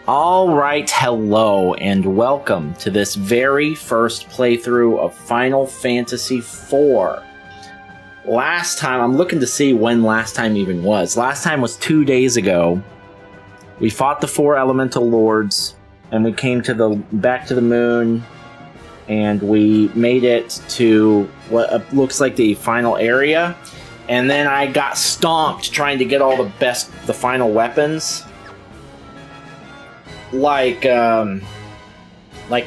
Alright, hello, and welcome to this very first playthrough of Final Fantasy IV. Last time, I'm looking to see when last time even was. Last time was 2 days ago. We fought the 4 elemental lords, and we came to back to the moon, and we made it to what looks like the final area. And then I got stomped trying to get all the final weapons. Like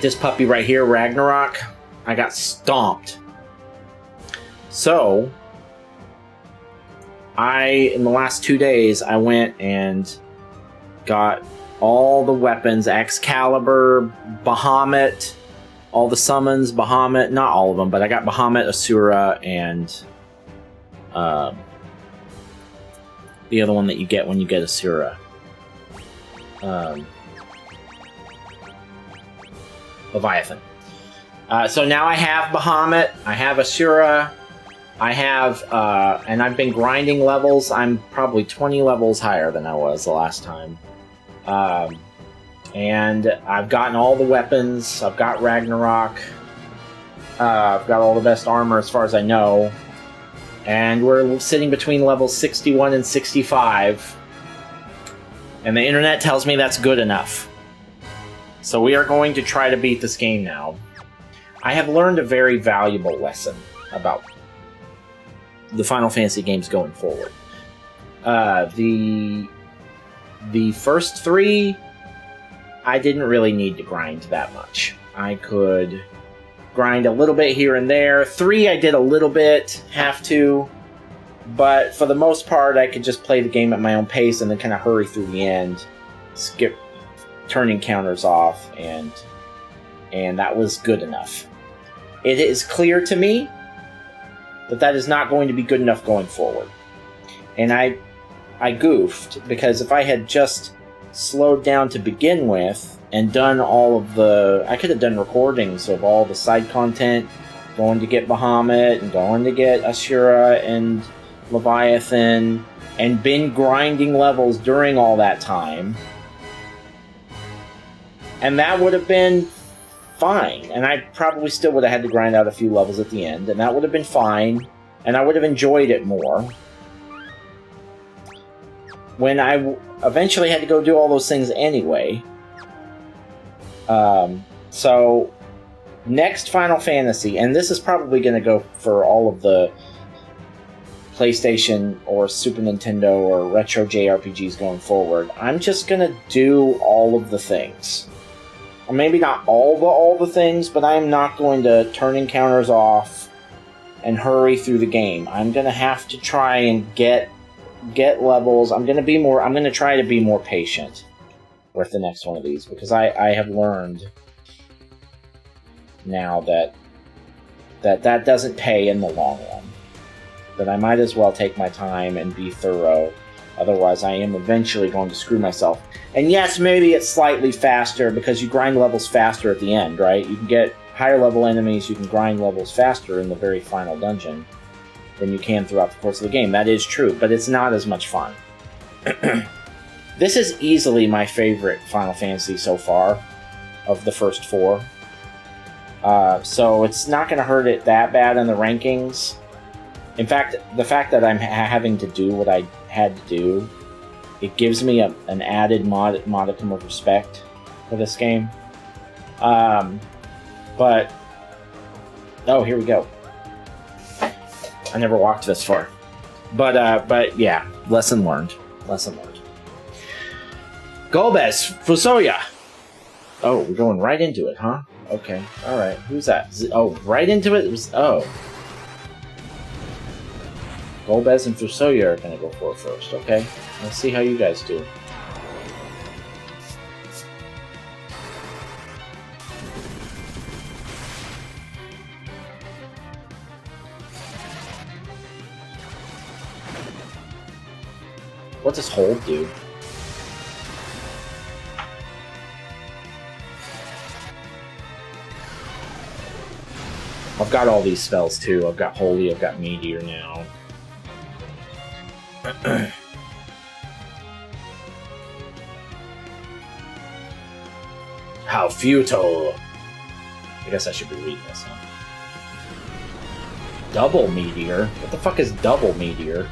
this puppy right here, Ragnarok. I got stomped. So, in the last 2 days, I went and got all the weapons, Excalibur, Bahamut, all the summons, Bahamut, not all of them, but I got Bahamut, Asura, and the other one that you get when you get Asura. Leviathan. So now I have Bahamut, I have Asura, I have, and I've been grinding levels. I'm probably 20 levels higher than I was the last time. And I've gotten all the weapons, I've got Ragnarok, I've got all the best armor as far as I know, and we're sitting between levels 61 and 65, and the internet tells me that's good enough. So we are going to try to beat this game now. I have learned a very valuable lesson about the Final Fantasy games going forward. The first 3, I didn't really need to grind that much. I could grind a little bit here and there. 3, I did a little bit, have to. But for the most part, I could just play the game at my own pace and then kind of hurry through the end. Skip turning counters off, and that was good enough. It is clear to me that that is not going to be good enough going forward. And I goofed, because if I had just slowed down to begin with and done all of I could have done recordings of all the side content, going to get Bahamut and going to get Asura and Leviathan, and been grinding levels during all that time. And that would have been fine. And I probably still would have had to grind out a few levels at the end. And that would have been fine. And I would have enjoyed it more. When I eventually had to go do all those things anyway. So, next Final Fantasy, and this is probably going to go for all of the PlayStation or Super Nintendo or retro JRPGs going forward, I'm just going to do all of the things. Or maybe not all the things, but I'm not going to turn encounters off and hurry through the game. I'm going to have to try and get levels. I'm going to try to be more patient with the next one of these, because I have learned now that doesn't pay in the long run. That I might as well take my time and be thorough. Otherwise, I am eventually going to screw myself. And yes, maybe it's slightly faster because you grind levels faster at the end, right? You can get higher level enemies, you can grind levels faster in the very final dungeon than you can throughout the course of the game. That is true, but it's not as much fun. This is easily my favorite Final Fantasy so far, of the first 4. So it's not going to hurt it that bad in the rankings. In fact, the fact that I'm having to do what I had to do, it gives me an added modicum of respect for this game. But, oh, here we go. I never walked this far. But yeah, lesson learned. Lesson learned. Golbez, Fusoya. Oh, we're going right into it, huh? Okay, alright. Who's that? Oh, right into it? Golbez and Fusoya are going to go for it first. Okay, let's see how you guys do. What does hold do? I've got all these spells too. I've got Holy, I've got Meteor now. How futile. I guess I should be reading this, huh? Double meteor? What the fuck is double meteor?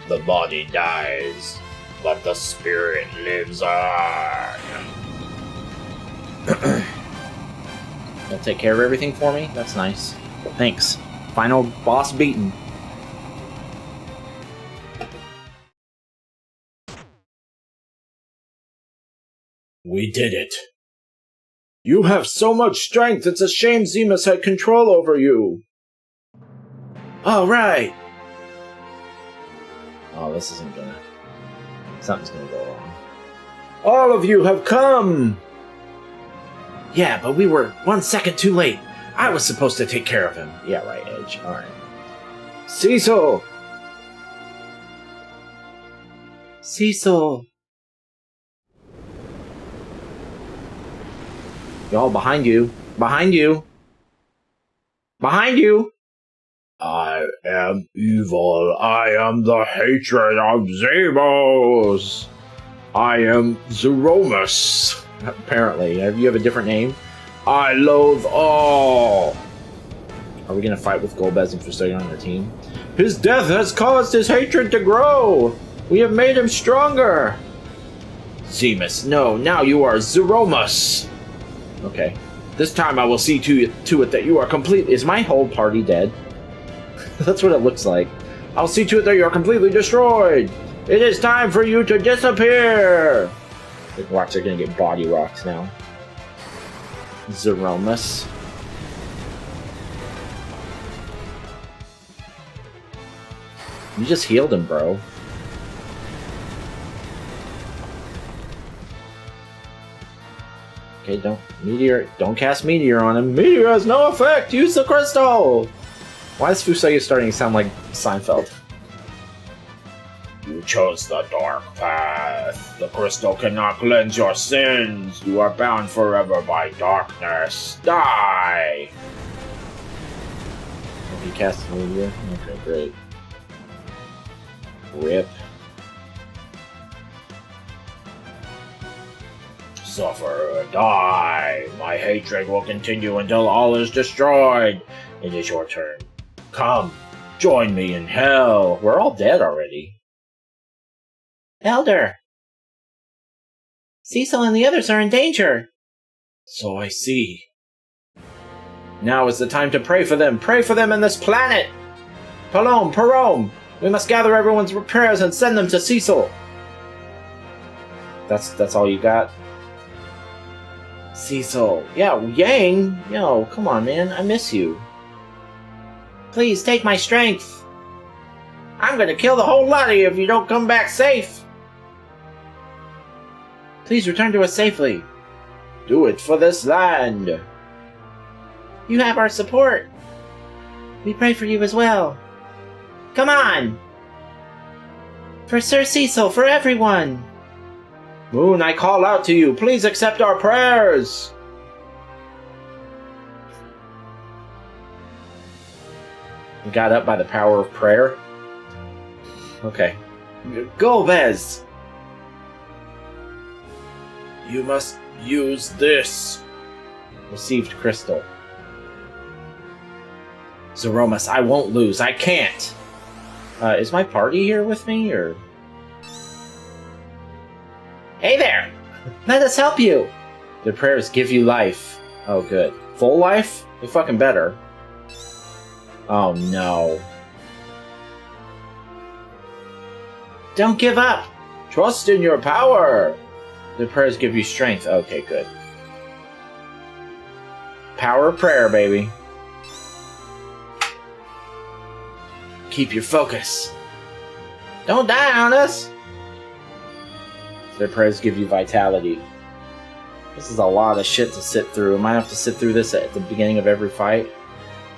The body dies, but the spirit lives on. You'll take care of everything for me? That's nice. Thanks. Final boss beaten. We did it. You have so much strength, it's a shame Zemus had control over you. Alright. Oh, this isn't gonna... Something's gonna go wrong. All of you have come! Yeah, but we were 1 second too late. I was supposed to take care of him. Yeah, right, Edge. Alright. Cecil! Cecil! Y'all, behind you. Behind you. Behind you! I am evil. I am the hatred of Zemos. I am Zeromus. Apparently. You have a different name? I loathe all. Are we gonna fight with Golbez and Fusogen on our team? His death has caused his hatred to grow. We have made him stronger. Zemus, no. Now you are Zeromus. Okay. This time I will see to it that you are complete. Is my whole party dead? That's what it looks like. I'll see to it that you are completely destroyed. It is time for you to disappear. Watch, they're gonna get body rocked now. Zeromus. You just healed him, bro. Okay, don't cast Meteor on him. Meteor has no effect! Use the crystal! Why is Fusogen starting to sound like Seinfeld? You chose the dark path. The crystal cannot cleanse your sins. You are bound forever by darkness. Die! Have you cast Meteor? Okay, great. Rip. Suffer, die. My hatred will continue until all is destroyed. It is your turn. Come, join me in hell. We're all dead already. Elder! Cecil and the others are in danger. So I see. Now is the time to pray for them. Pray for them and this planet. Palom, Parome. We must gather everyone's prayers and send them to Cecil. That's all you got? Cecil. Yeah, Yang. Yo, come on, man. I miss you. Please take my strength. I'm gonna kill the whole lot of you if you don't come back safe. Please return to us safely. Do it for this land. You have our support. We pray for you as well. Come on! For Sir Cecil, for everyone! Moon, I call out to you. Please accept our prayers! We got up by the power of prayer? Okay. Golbez! You must use this. Received crystal. Zeromus, I won't lose. I can't! Is my party here with me, or...? Hey there! Let us help you! The prayers give you life. Oh, good. Full life? You fucking better. Oh, no. Don't give up! Trust in your power! The prayers give you strength. Okay, good. Power of prayer, baby. Keep your focus. Don't die on us! Their prayers give you vitality. This is a lot of shit to sit through. I might have to sit through this at the beginning of every fight.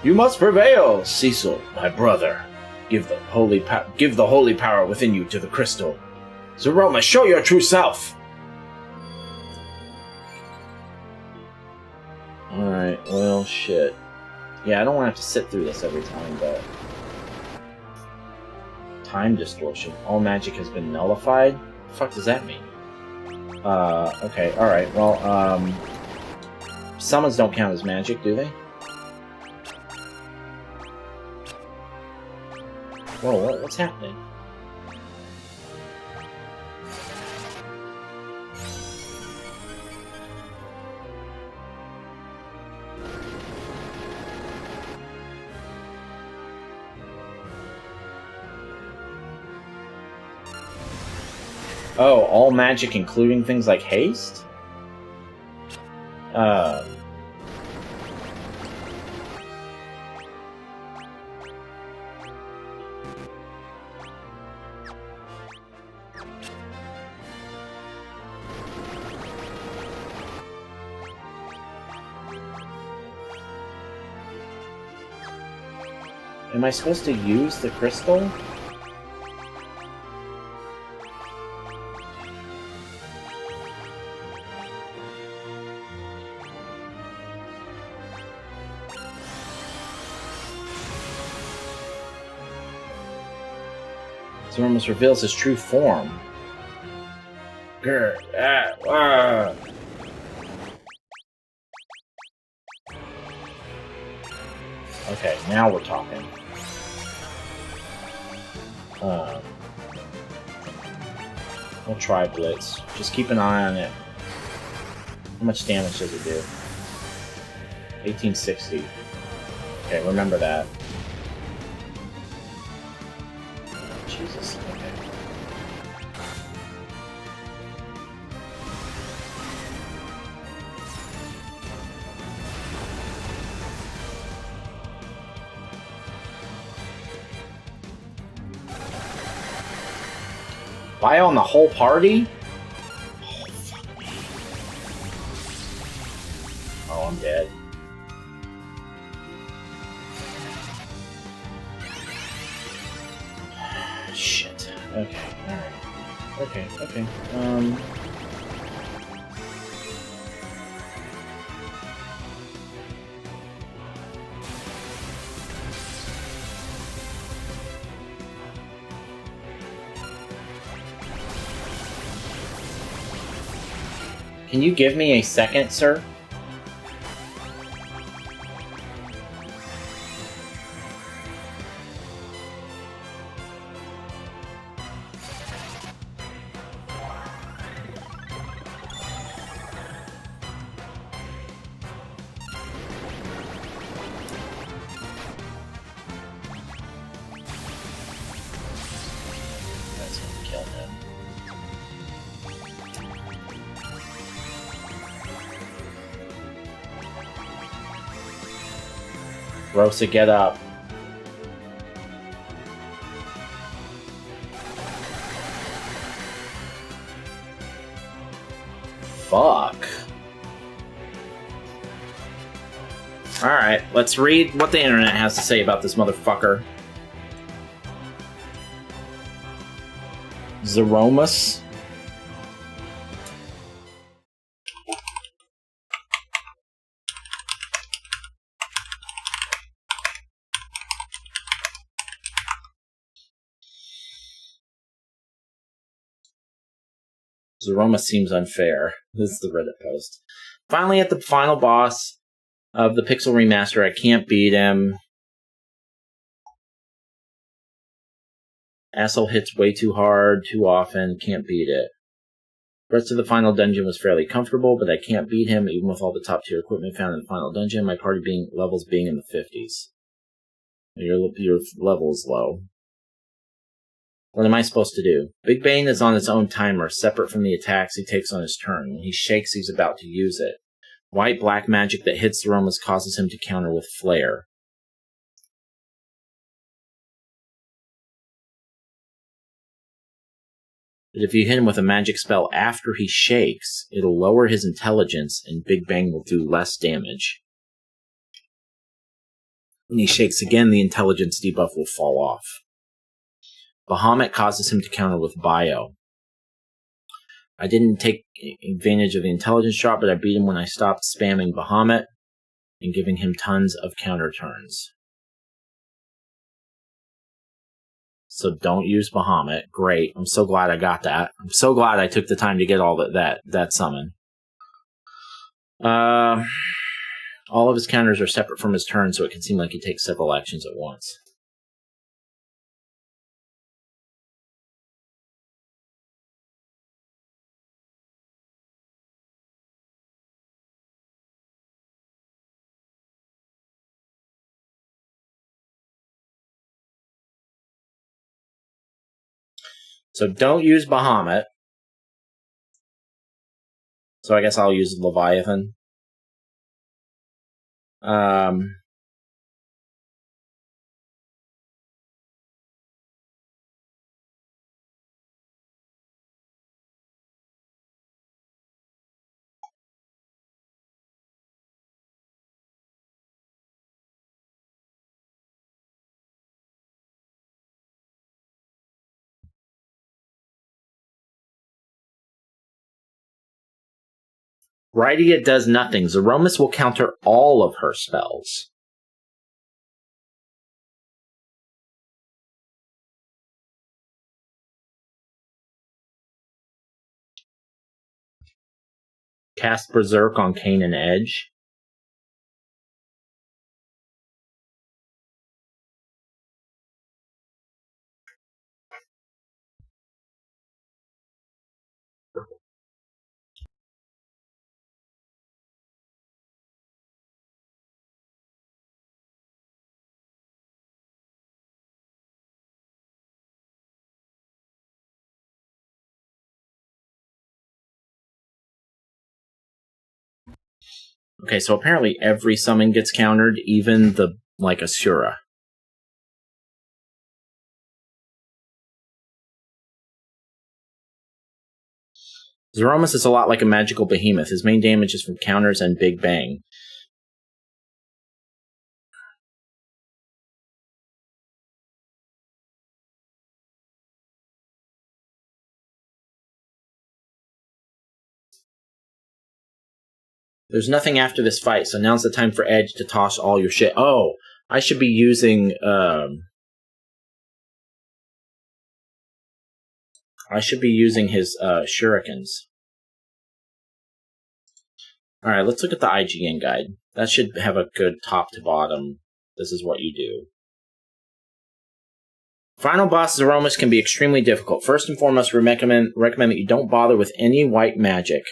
You must prevail, Cecil, my brother. Give the holy power within you to the crystal. Zeromus, show your true self! Alright, well, shit. Yeah, I don't want to have to sit through this every time, but... Time distortion. All magic has been nullified? What the fuck does that mean? Okay, alright, well, summons don't count as magic, do they? Whoa, what's happening? Oh, all magic including things like haste? Am I supposed to use the crystal? Zoromus reveals his true form. Grr, Okay, now we're talking. We'll try Blitz. Just keep an eye on it. How much damage does it do? 1860. Okay, remember that. Jesus, okay. Buy on the whole party? Oh, fuck me. Oh, I'm dead. Shit. Okay, alright. Okay. Can you give me a second, sir? That's gonna kill him. Rosa, get up. Fuck. Alright, let's read what the internet has to say about this motherfucker. Zoromus. Zoromus seems unfair. This is the Reddit post. Finally, at the final boss of the Pixel Remaster, I can't beat him. Asshole hits way too hard, too often, can't beat it. The rest of the final dungeon was fairly comfortable, but I can't beat him, even with all the top tier equipment found in the final dungeon, my party levels being in the 50s. Your level is low. What am I supposed to do? Big Bane is on its own timer, separate from the attacks he takes on his turn. When he shakes, he's about to use it. White-black magic that hits Zoromus causes him to counter with Flare. But if you hit him with a magic spell after he shakes, it'll lower his intelligence and Big Bang will do less damage. When he shakes again, the intelligence debuff will fall off. Bahamut causes him to counter with Bio. I didn't take advantage of the intelligence drop, but I beat him when I stopped spamming Bahamut and giving him tons of counter turns. So don't use Bahamut. Great. I'm so glad I got that. I'm so glad I took the time to get all that summon. All of his counters are separate from his turn, so it can seem like he takes several actions at once. So don't use Bahamut. So I guess I'll use Leviathan. Rydia does nothing. Zeromus will counter all of her spells. Cast Berserk on Kain and Edge. Okay, so apparently every summon gets countered, even the, like, Asura. Zeromus is a lot like a magical behemoth. His main damage is from counters and Big Bang. There's nothing after this fight, so now's the time for Edge to toss all your shit. Oh, I should be using, his, shurikens. Alright, let's look at the IGN guide. That should have a good top to bottom. This is what you do. Final boss Zeromus can be extremely difficult. First and foremost, we recommend that you don't bother with any white magic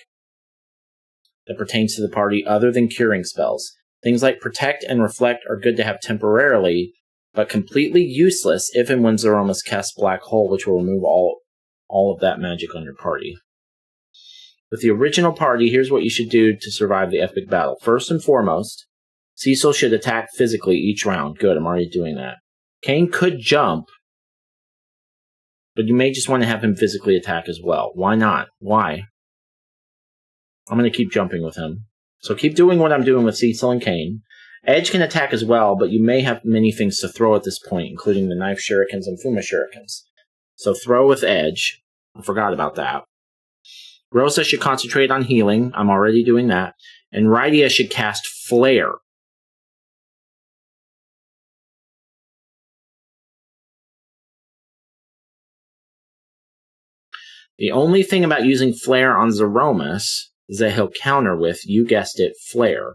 that pertains to the party other than curing spells. Things like Protect and Reflect are good to have temporarily, but completely useless if and when Zeromus casts Black Hole, which will remove all of that magic on your party. With the original party, here's what you should do to survive the epic battle. First and foremost, Cecil should attack physically each round. Good, I'm already doing that. Kain could jump, but you may just want to have him physically attack as well. Why not? Why? I'm going to keep jumping with him. So keep doing what I'm doing with Cecil and Kain. Edge can attack as well, but you may have many things to throw at this point, including the Knife Shurikens and Fuma Shurikens. So throw with Edge. I forgot about that. Rosa should concentrate on healing. I'm already doing that. And Rydia should cast Flare. The only thing about using Flare on Zeromus is that he'll counter with, you guessed it, Flare.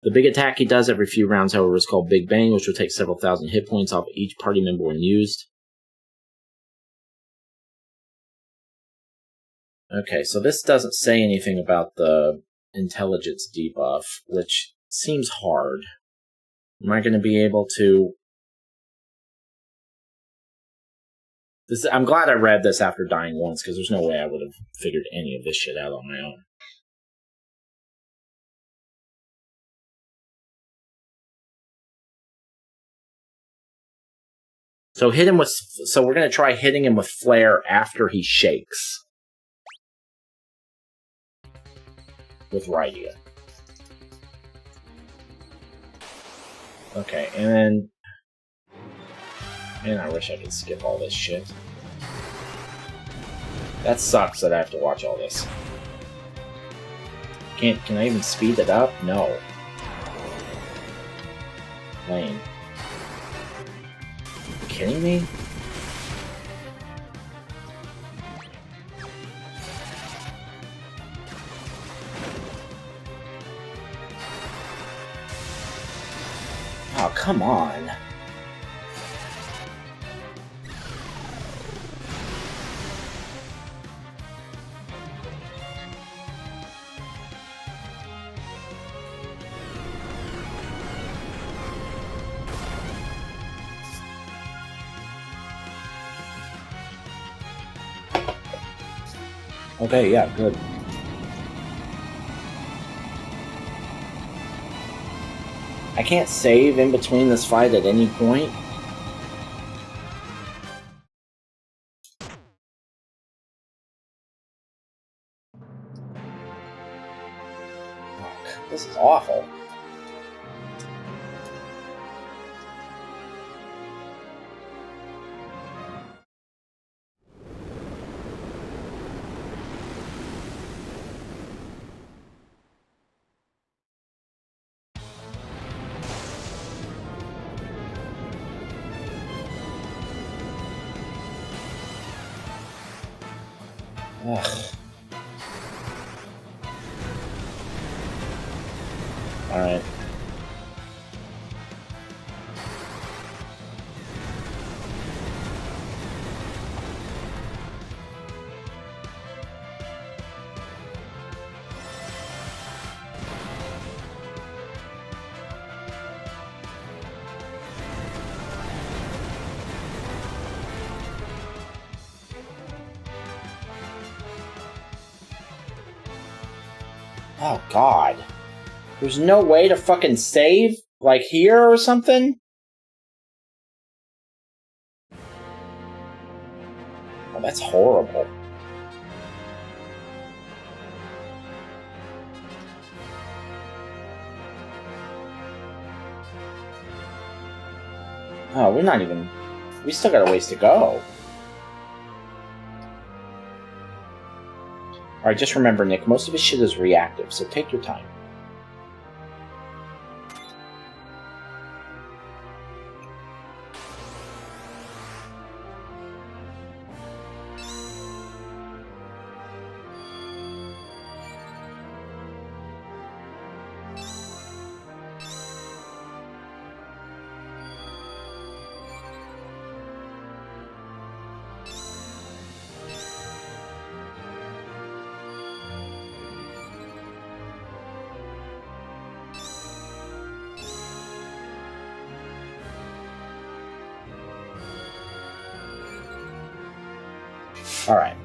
The big attack he does every few rounds, however, is called Big Bang, which will take several thousand hit points off each party member when used. Okay, so this doesn't say anything about the intelligence debuff, which seems hard. Am I going to be able to... I'm glad I read this after dying once, because there's no way I would have figured any of this shit out on my own. So we're going to try hitting him with Flare after he shakes. With Rydia. Okay, and then... Man, I wish I could skip all this shit. That sucks that I have to watch all this. Can I even speed it up? No. Lame. kidding me? Oh, come on. Okay, yeah, good. I can't save in between this fight at any point. Oh, this is awful. Ugh. Alright. Oh, God. There's no way to fucking save? Like here or something? Oh, that's horrible. Oh, we're not even... We still got a ways to go. Alright, just remember, Nick, most of his shit is reactive, so take your time. Alright.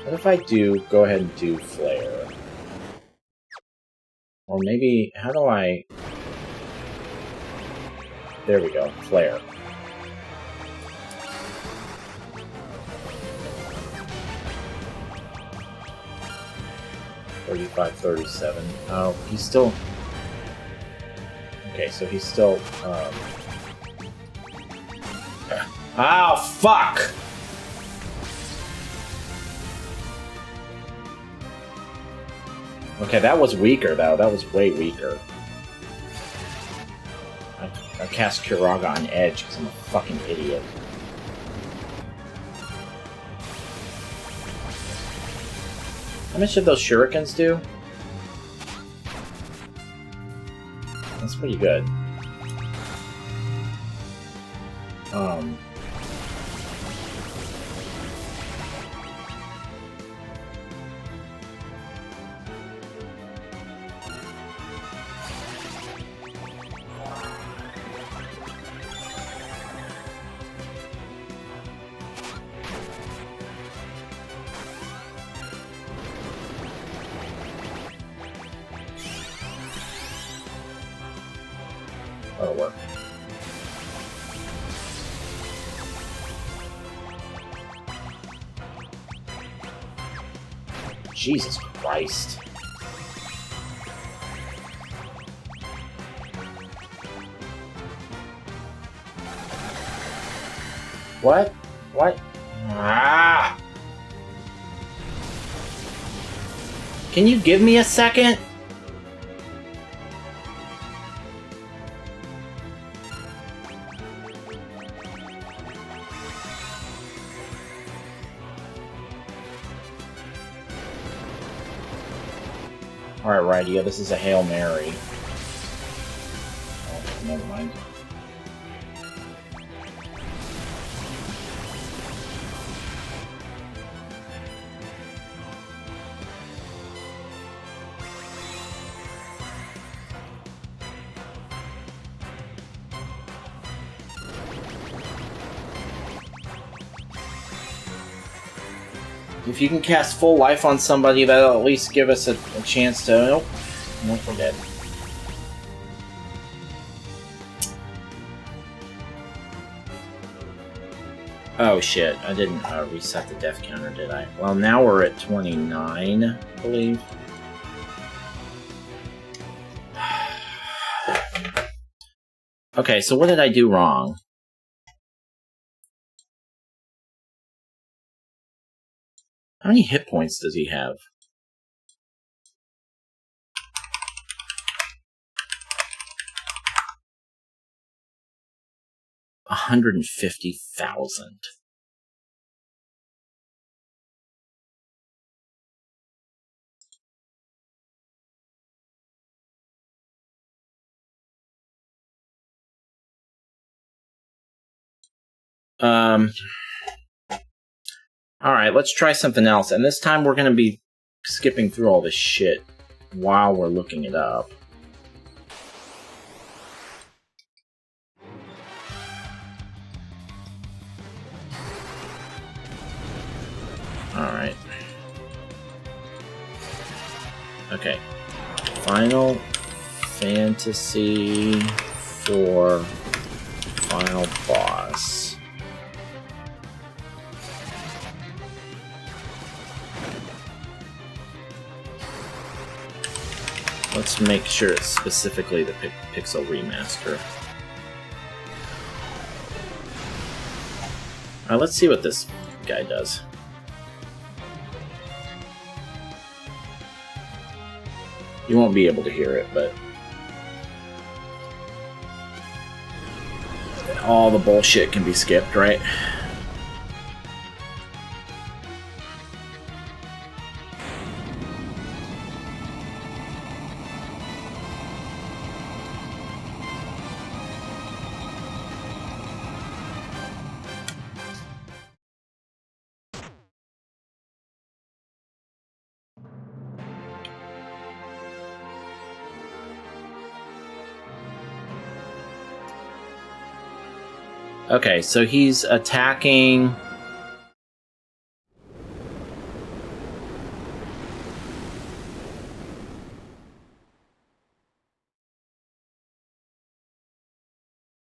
What if I do go ahead and do Flare? Or maybe, how do I... There we go, Flare. $35, $37. Oh, he's still... Okay, so he's still... Oh, fuck! Okay, that was weaker, though. That was way weaker. I cast Kiraga on Edge because I'm a fucking idiot. How much did those shurikens do? That's pretty good. That'll work. Jesus Christ. What? What? Ah! Can you give me a second? Alright, Rydia, this is a Hail Mary. Oh, never mind. If you can cast full life on somebody, that'll at least give us a chance to... Nope. Nope, we're dead. Oh shit, I didn't reset the death counter, did I? Well, now we're at 29, I believe. Okay, so what did I do wrong? How many hit points does he have? $150,000. Alright, let's try something else. And this time we're going to be skipping through all this shit while we're looking it up. Alright. Okay. Final Fantasy IV Final Boss. Let's make sure it's specifically the Pixel Remaster. Alright, let's see what this guy does. You won't be able to hear it, but... all the bullshit can be skipped, right? Okay, so he's attacking...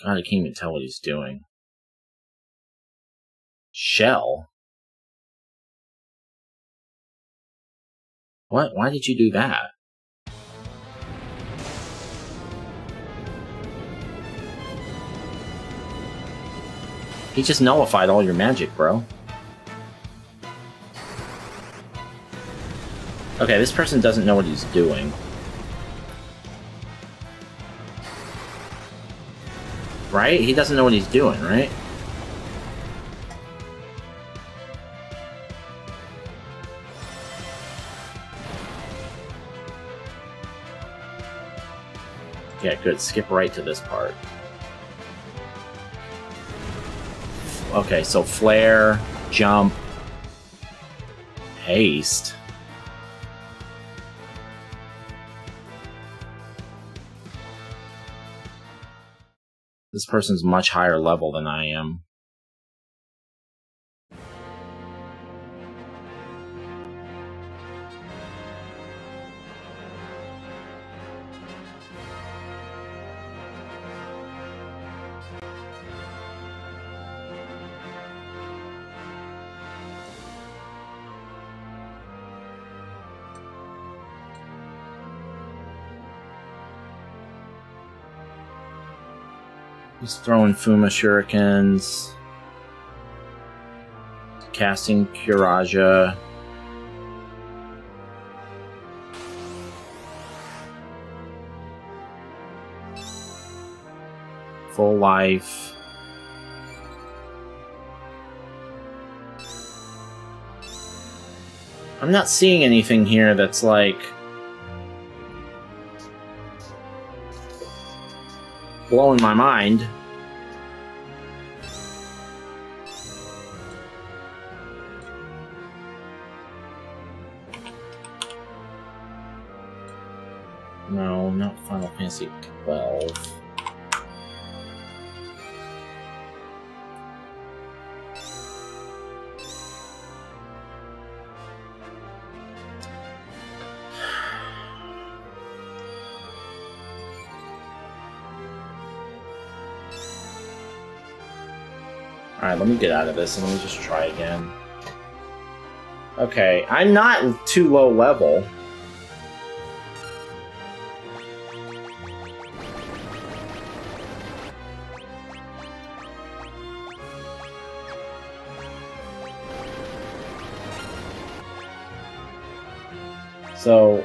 God, I can't even tell what he's doing. Shell? What? Why did you do that? He just nullified all your magic, bro. Okay, this person doesn't know what he's doing. Right? He doesn't know what he's doing, right? Yeah, good. Skip right to this part. Okay, so flare, jump, haste. This person's much higher level than I am. He's throwing Fuma shurikens. casting Kuraja. Full life. I'm not seeing anything here that's like blowing my mind. No, not Final Fantasy 12. Alright, let me get out of this and let me just try again. Okay, I'm not too low level. So...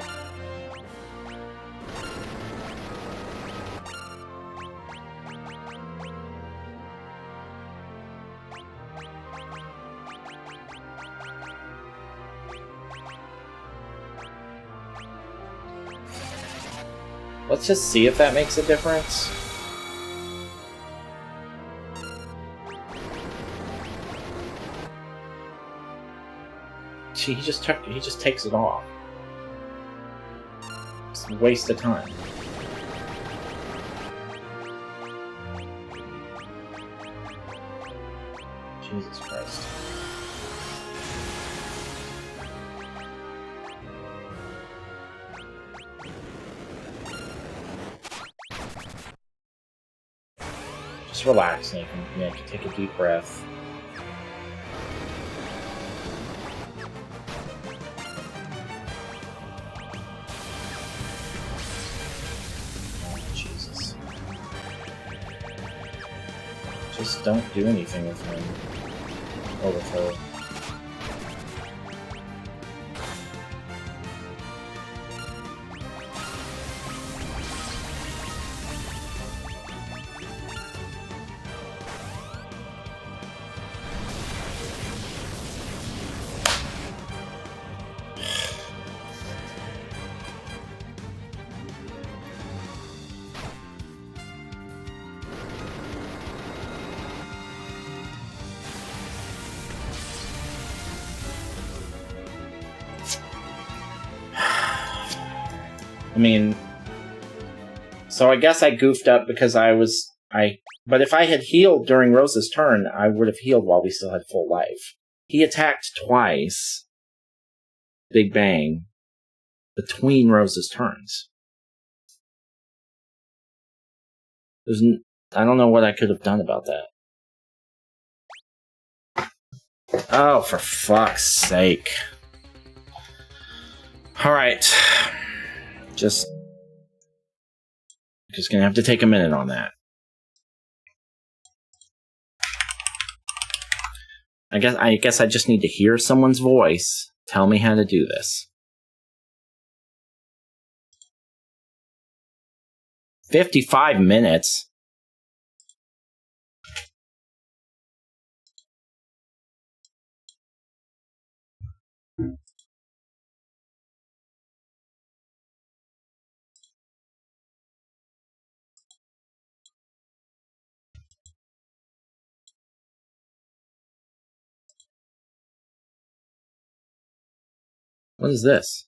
let's just see if that makes a difference. He just takes it off. It's a waste of time. Jesus Christ. Just relax, and you can take a deep breath. Oh, Jesus. Just don't do anything with him. Or with her. I mean, so I guess I goofed up because but if I had healed during Rose's turn, I would have healed while we still had full life. He attacked twice, Big Bang, between Rose's turns. I don't know what I could have done about that. Oh, for fuck's sake. Alright. Just gonna have to take a minute on that. I guess I just need to hear someone's voice tell me how to do this. 55 minutes? What is this?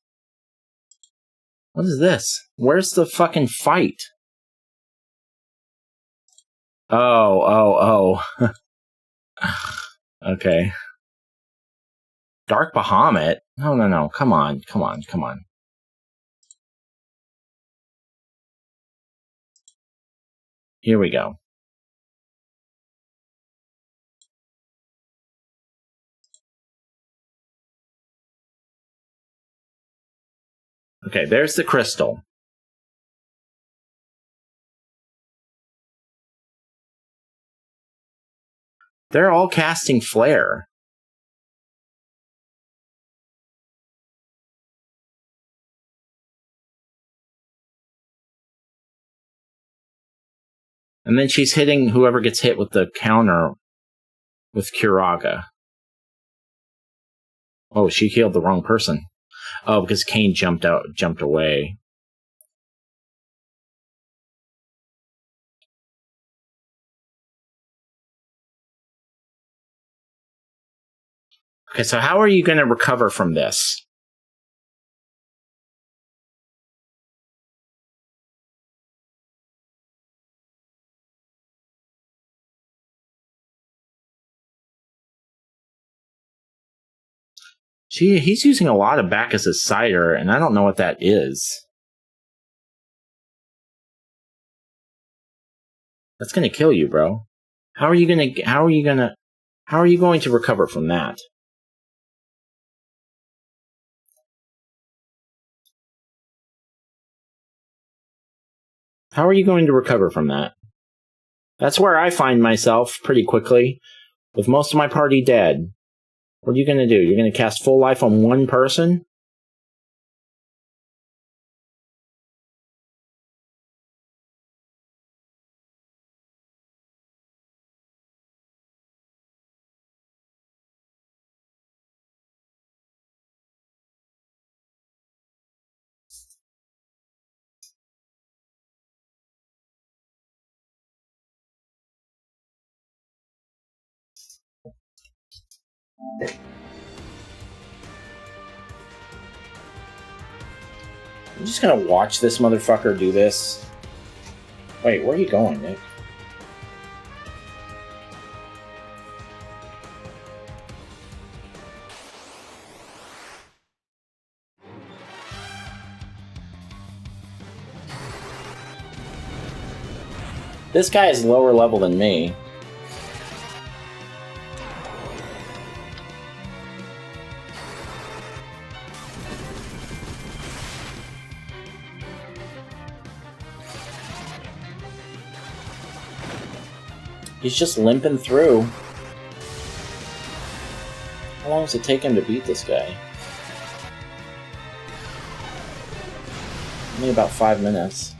What is this? Where's the fucking fight? Oh. Okay. Dark Bahamut? No. Come on. Here we go. Okay, there's the crystal. They're all casting Flare. And then she's hitting whoever gets hit with the counter with Curaga. Oh, she healed the wrong person. Oh, because Kane jumped away. Okay, so how are you going to recover from this? He's using a lot of Bacchus's cider, and I don't know what that is. That's going to kill you, bro. How are you going to recover from that? How are you going to recover from that? That's where I find myself pretty quickly, with most of my party dead. What are you going to do? You're going to cast full life on one person? I'm just going to watch this motherfucker do this. Wait, where are you going, Nick? This guy is lower level than me. He's just limping through. How long does it take him to beat this guy? Only about 5 minutes.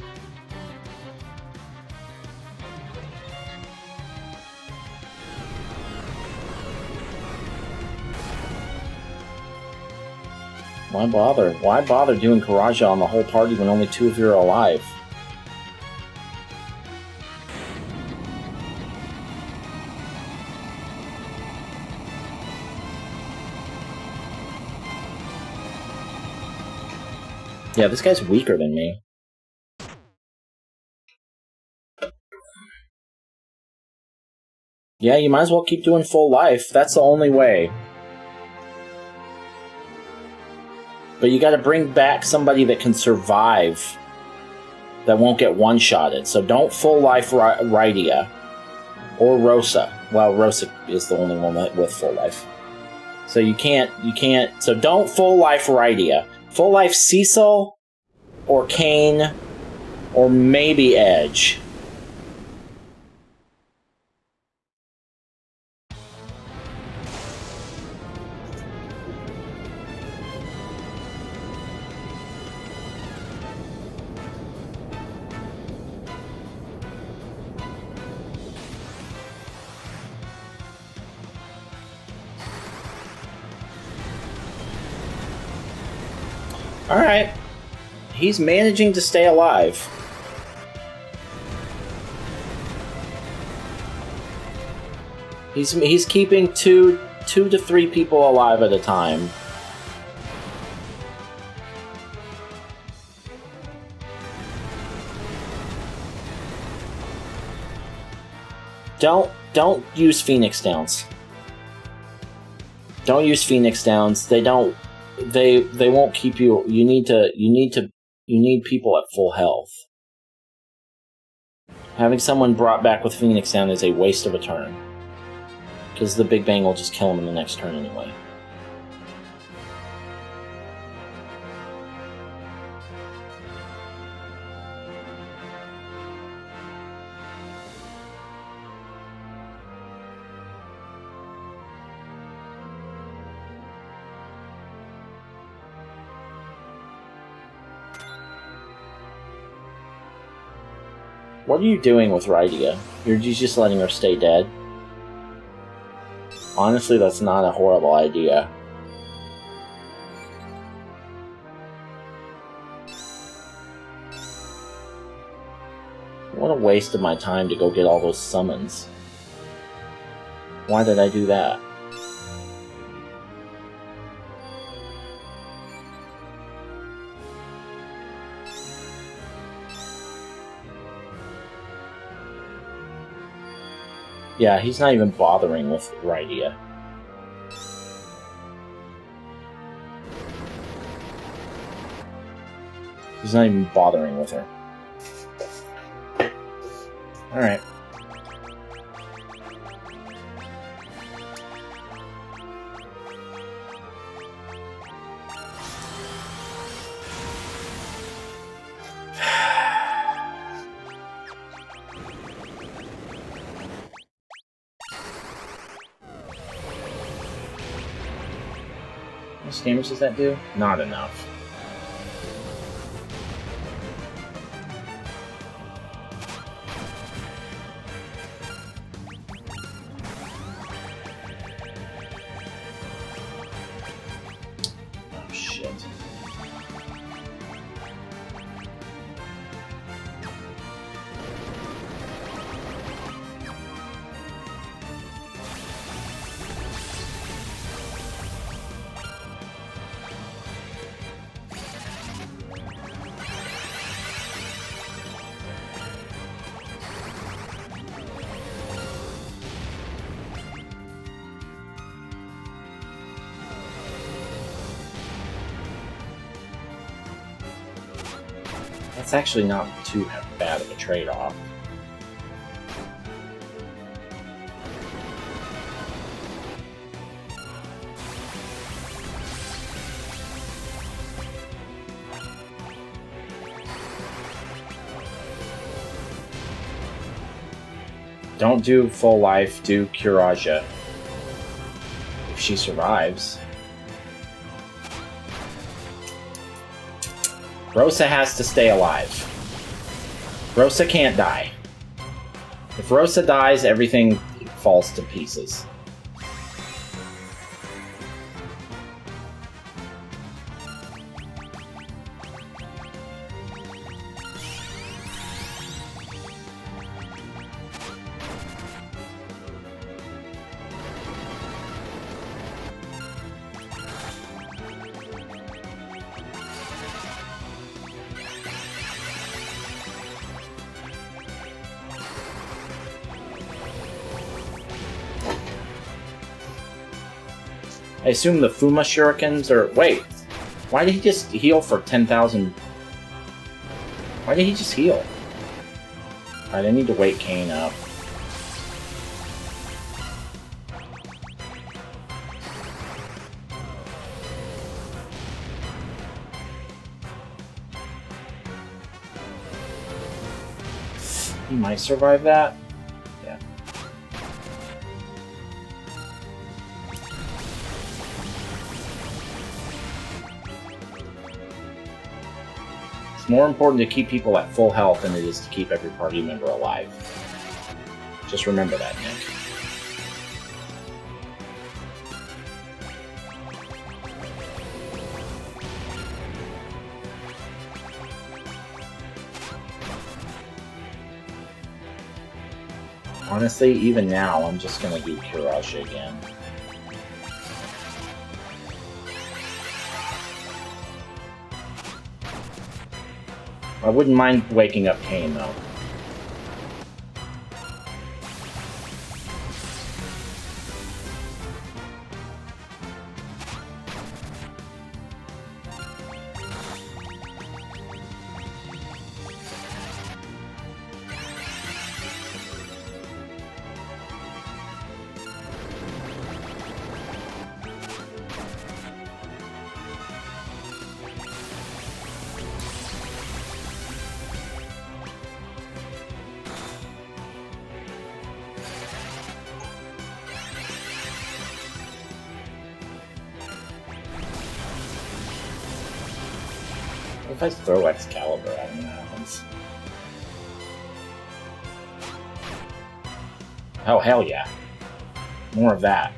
Why bother? Why bother doing Karaja on the whole party when only 2 of you are alive? Yeah, this guy's weaker than me. Yeah, you might as well keep doing full life. That's the only way. But you gotta bring back somebody that can survive, that won't get one-shotted. So don't full life Rydia. Or Rosa. Well, Rosa is the only one with full life. So you can't, so don't full life Rydia. Full life Cecil, or Kane, or maybe Edge. Alright. He's managing to stay alive. He's keeping two to 3 people alive at a time. Don't use Phoenix Downs. Don't use Phoenix Downs. They won't keep you. You need people at full health. Having someone brought back with Phoenix Down is a waste of a turn, because the Big Bang will just kill him in the next turn anyway. What are you doing with Rydia? You're just letting her stay dead? Honestly, that's not a horrible idea. What a waste of my time to go get all those summons. Why did I do that? Yeah, he's not even bothering with Rydia. He's not even bothering with her. Alright. How much damage does that do? Not enough. Oh, shit. That's actually not too bad of a trade-off. Don't do full life, do Curaja. If she survives. Rosa has to stay alive. Rosa can't die. If Rosa dies, everything falls to pieces. I assume the Fuma Shurikens are... Wait, why did he just heal for 10,000? Why did he just heal? Alright, I need to wake Kain up. He might survive that. Yeah. It's more important to keep people at full health than it is to keep every party member alive. Just remember that, Nick. Honestly, even now, I'm just gonna do Curaja again. I wouldn't mind waking up Kain, though. If I throw Excalibur at him, what happens? Oh, hell yeah. More of that.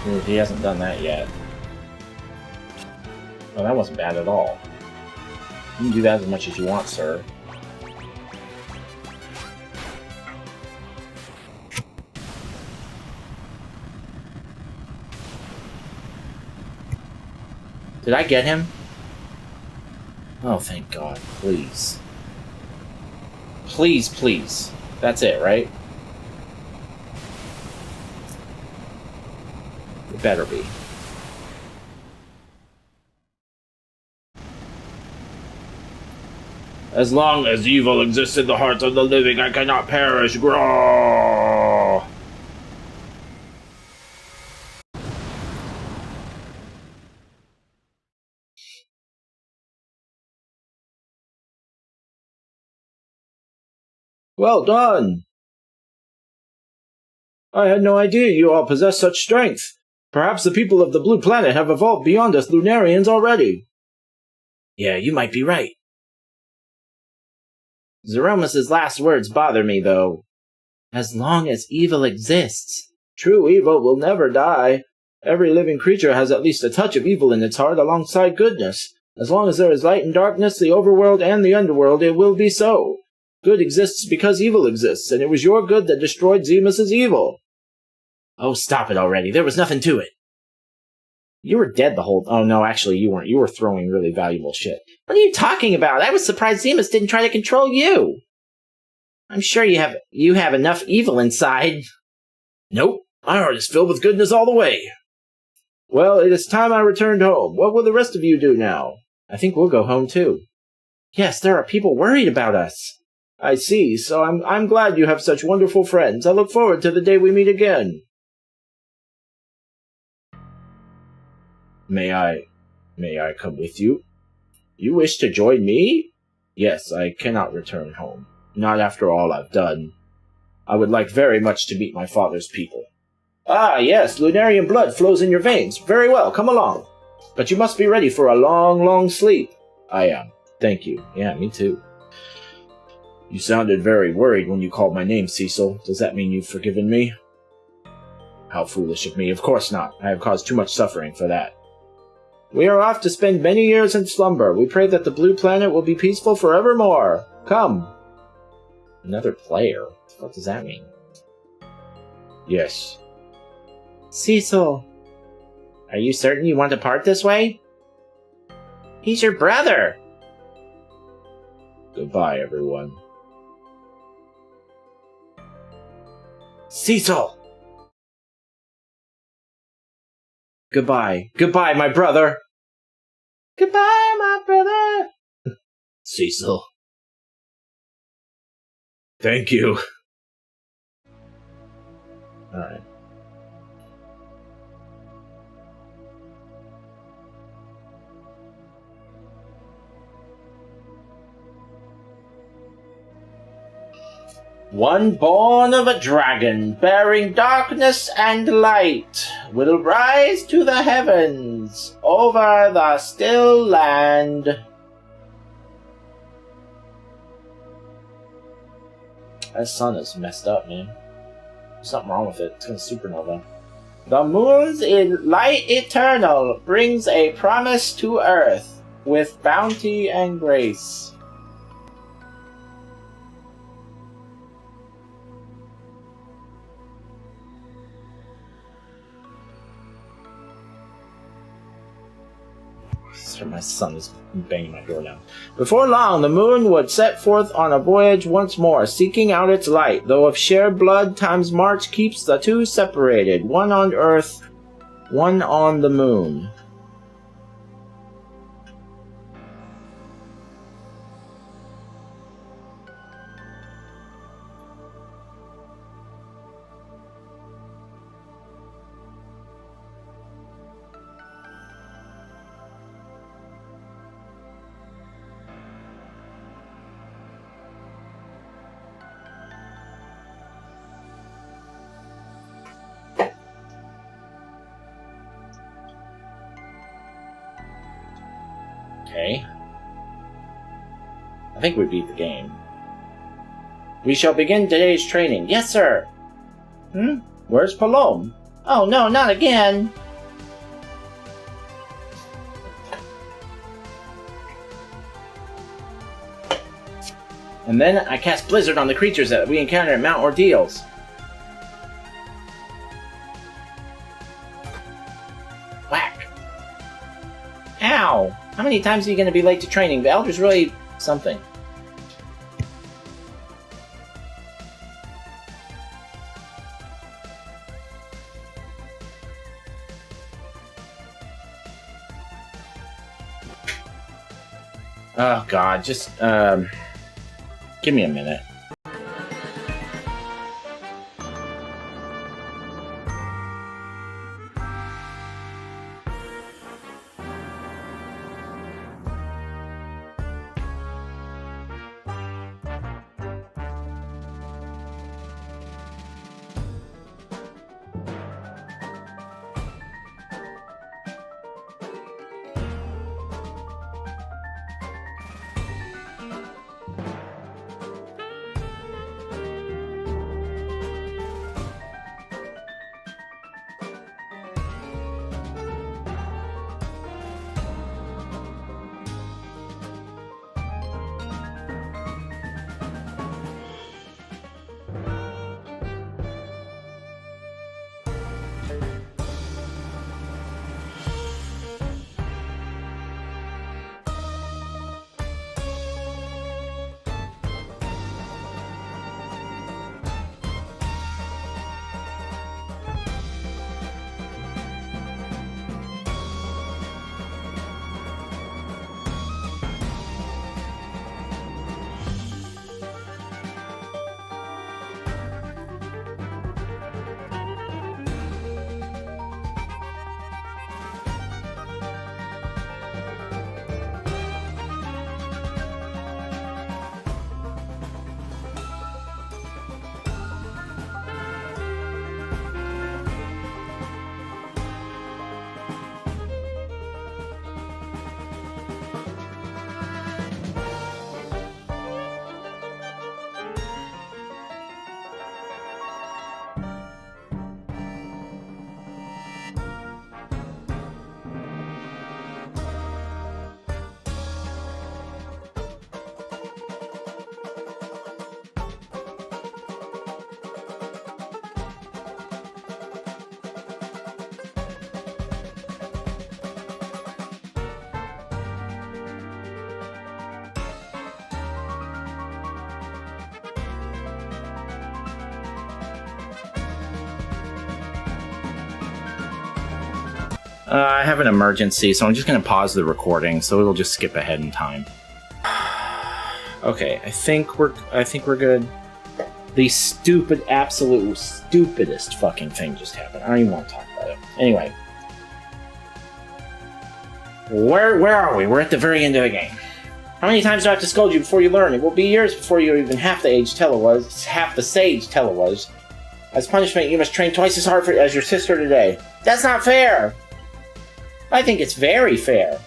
Ooh, he hasn't done that yet. Oh, that wasn't bad at all. You can do that as much as you want, sir. Did I get him? Oh, thank God. Please. Please, please. That's it, right? It better be. As long as evil exists in the hearts of the living, I cannot perish. Grow. Well done! I had no idea you all possessed such strength. Perhaps the people of the Blue Planet have evolved beyond us Lunarians already. Yeah, you might be right. Zeromus's last words bother me, though. As long as evil exists. True evil will never die. Every living creature has at least a touch of evil in its heart alongside goodness. As long as there is light and darkness, the overworld and the underworld, it will be so. Good exists because evil exists, and it was your good that destroyed Zemus's evil. Oh, stop it already. There was nothing to it. You were dead the whole... Oh, no, actually, you weren't. You were throwing really valuable shit. What are you talking about? I was surprised Zemus didn't try to control you. I'm sure you have enough evil inside. Nope. My heart is filled with goodness all the way. Well, it is time I returned home. What will the rest of you do now? I think we'll go home, too. Yes, there are people worried about us. I see, so I'm glad you have such wonderful friends. I look forward to the day we meet again. May I come with you? You wish to join me? Yes, I cannot return home. Not after all I've done. I would like very much to meet my father's people. Ah, yes, Lunarian blood flows in your veins. Very well, come along. But you must be ready for a long, long sleep. I am. Thank you. Yeah, me too. You sounded very worried when you called my name, Cecil. Does that mean you've forgiven me? How foolish of me. Of course not. I have caused too much suffering for that. We are off to spend many years in slumber. We pray that the Blue Planet will be peaceful forevermore. Come. Another player? What does that mean? Yes. Cecil. Are you certain you want to part this way? He's your brother. Goodbye, everyone. Cecil! Goodbye. Goodbye, my brother! Goodbye, my brother! Cecil. Thank you. Alright. One born of a dragon, bearing darkness and light, will rise to the heavens, over the still land. That sun is messed up, man. There's something wrong with it. It's gonna supernova. The moon's light eternal brings a promise to earth, with bounty and grace. My son is banging my door down. Before long, the moon would set forth on a voyage once more, seeking out its light, though of shared blood time's march keeps the two separated, one on Earth, one on the moon. Okay. I think we beat the game. We shall begin today's training. Yes, sir! Where's Palom? Oh no, not again! And then I cast Blizzard on the creatures that we encounter at Mount Ordeals. Whack! Ow! How many times are you going to be late to training? The Elder's really something. Oh god, just, give me a minute. I have an emergency, so I'm just going to pause the recording, so it'll just skip ahead in time. Okay, I think we're good. The absolute stupidest fucking thing just happened. I don't even want to talk about it. Anyway. Where are we? We're at the very end of the game. How many times do I have to scold you before you learn? It will be years before you're even half the sage Tella was. As punishment, you must train twice as hard as your sister today. That's not fair! I think it's very fair.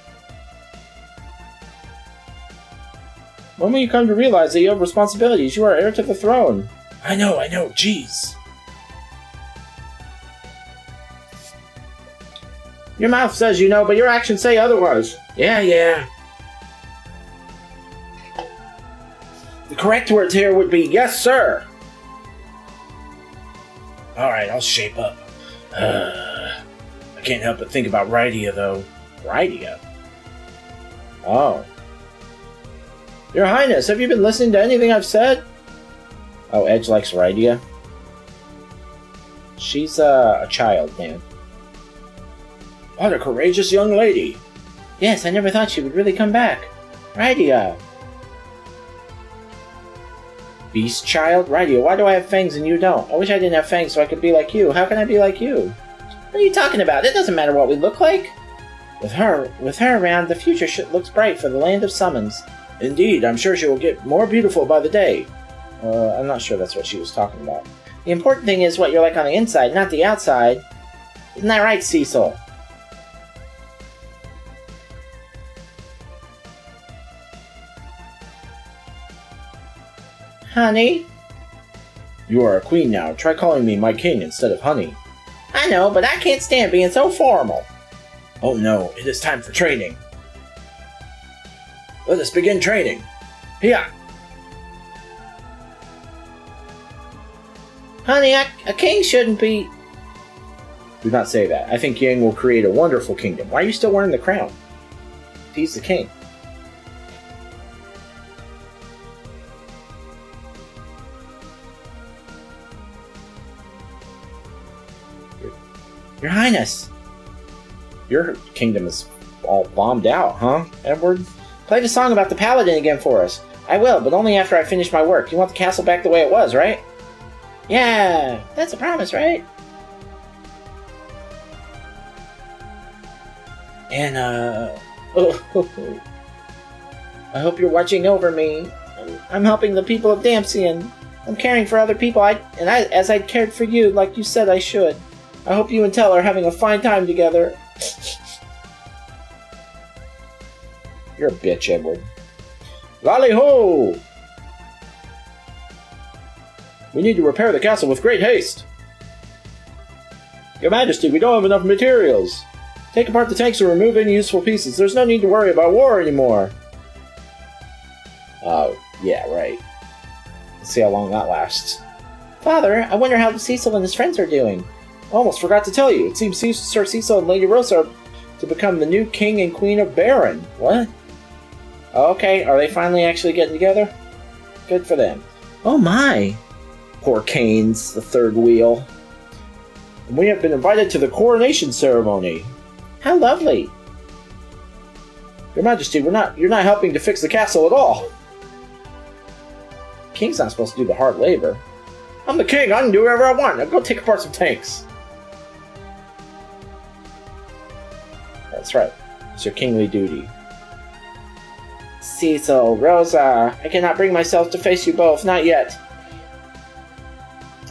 When will you come to realize that you have responsibilities? You are heir to the throne. I know, jeez. Your mouth says you know, but your actions say otherwise. Yeah. The correct words here would be, yes, sir. Alright, I'll shape up. I can't help but think about Rydia, though. Rydia? Oh. Your Highness, have you been listening to anything I've said? Oh, Edge likes Rydia. She's a child, man. What a courageous young lady. Yes, I never thought she would really come back. Rydia. Beast child? Rydia, why do I have fangs and you don't? I wish I didn't have fangs so I could be like you. How can I be like you? What are you talking about? It doesn't matter what we look like. With her around, the future looks bright for the land of summons. Indeed, I'm sure she will get more beautiful by the day. I'm not sure that's what she was talking about. The important thing is what you're like on the inside, not the outside. Isn't that right, Cecil? Honey? You are a queen now. Try calling me my king instead of honey. I know, but I can't stand being so formal. Oh no, it is time for training. Let us begin training. Here. Honey, a king shouldn't be... Do not say that. I think Yang will create a wonderful kingdom. Why are you still wearing the crown? He's the king. Your Highness. Your kingdom is all bombed out, huh, Edward? Play the song about the paladin again for us. I will, but only after I finish my work. You want the castle back the way it was, right? Yeah, that's a promise, right? And, I hope you're watching over me. I'm helping the people of Damsian. I'm caring for other people, as I cared for you, like you said I should. I hope you and Tell are having a fine time together. You're a bitch, Edward. Lally-ho! We need to repair the castle with great haste. Your Majesty, we don't have enough materials. Take apart the tanks and remove any useful pieces. There's no need to worry about war anymore. Oh, yeah, right. Let's see how long that lasts. Father, I wonder how Cecil and his friends are doing. Almost forgot to tell you. It seems Sir Cecil and Lady Rosa are to become the new king and queen of Baron. What? Okay, are they finally actually getting together? Good for them. Oh my! Poor Canes, the third wheel. And we have been invited to the coronation ceremony. How lovely! Your Majesty, you're not helping to fix the castle at all. King's not supposed to do the hard labor. I'm the king, I can do whatever I want. Now go take apart some tanks. That's right. It's your kingly duty. Cecil, Rosa, I cannot bring myself to face you both, not yet.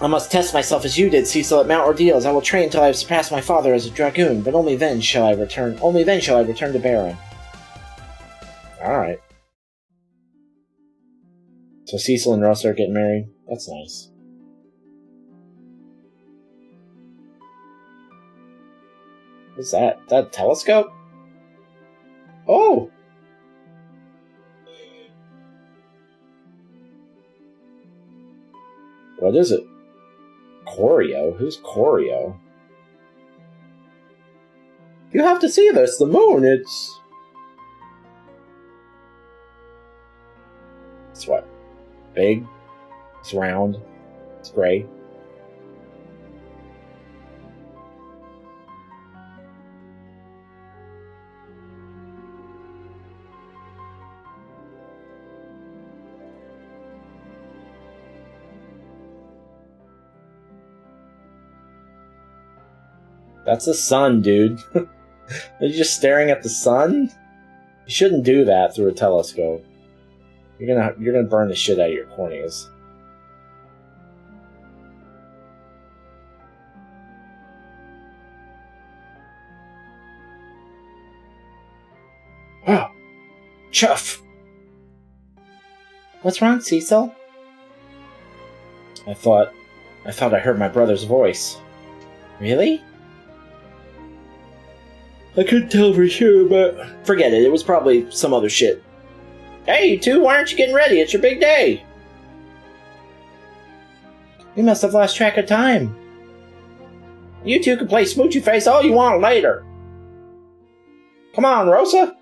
I must test myself as you did, Cecil, at Mount Ordeals. I will train until I have surpassed my father as a dragoon, but only then shall I return to Baron. Alright. So Cecil and Rosa are getting married? That's nice. What's that? Is that a telescope? Oh! What is it? Corio? Who's Corio? You have to see this. The moon, it's what? Big? It's round? It's gray? That's the sun, dude. Are you just staring at the sun? You shouldn't do that through a telescope. You're gonna burn the shit out of your corneas. Oh, chuff! What's wrong, Cecil? I thought I heard my brother's voice. Really? I couldn't tell for sure, but forget it. It was probably some other shit. Hey, you two, why aren't you getting ready? It's your big day. You must have lost track of time. You two can play smoochy face all you want later. Come on, Rosa.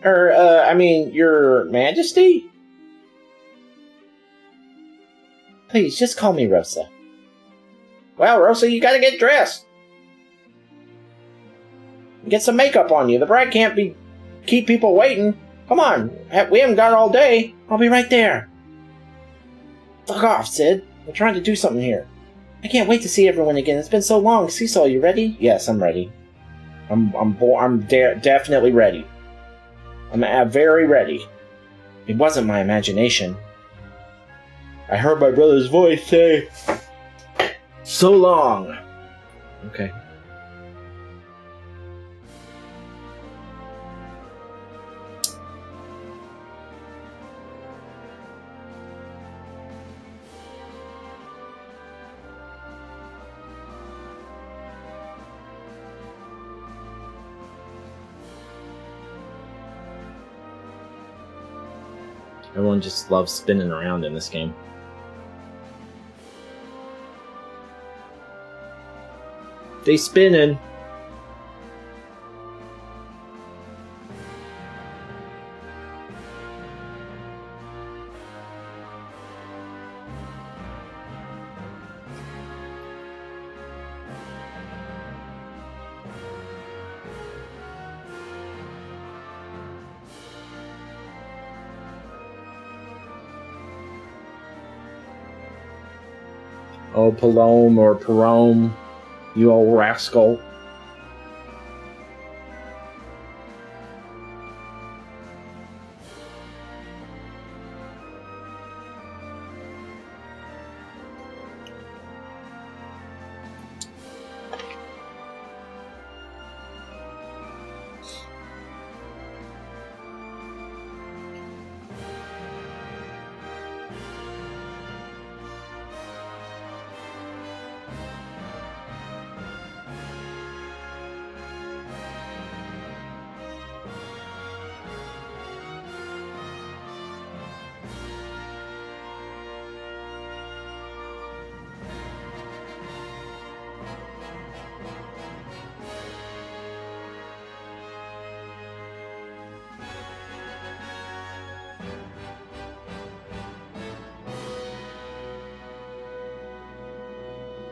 Your Majesty? Please, just call me Rosa. Well, Rosa, you gotta get dressed. Get some makeup on you. The bride can't keep people waiting. Come on, we haven't got all day. I'll be right there. Fuck off, Sid. We're trying to do something here. I can't wait to see everyone again. It's been so long. Cecil, you ready? Yes, I'm ready. I'm definitely ready. I'm very ready. It wasn't my imagination. I heard my brother's voice say, "So long." Okay. Everyone just loves spinning around in this game. They spinning. Oh, Palome or Perome, you old rascal.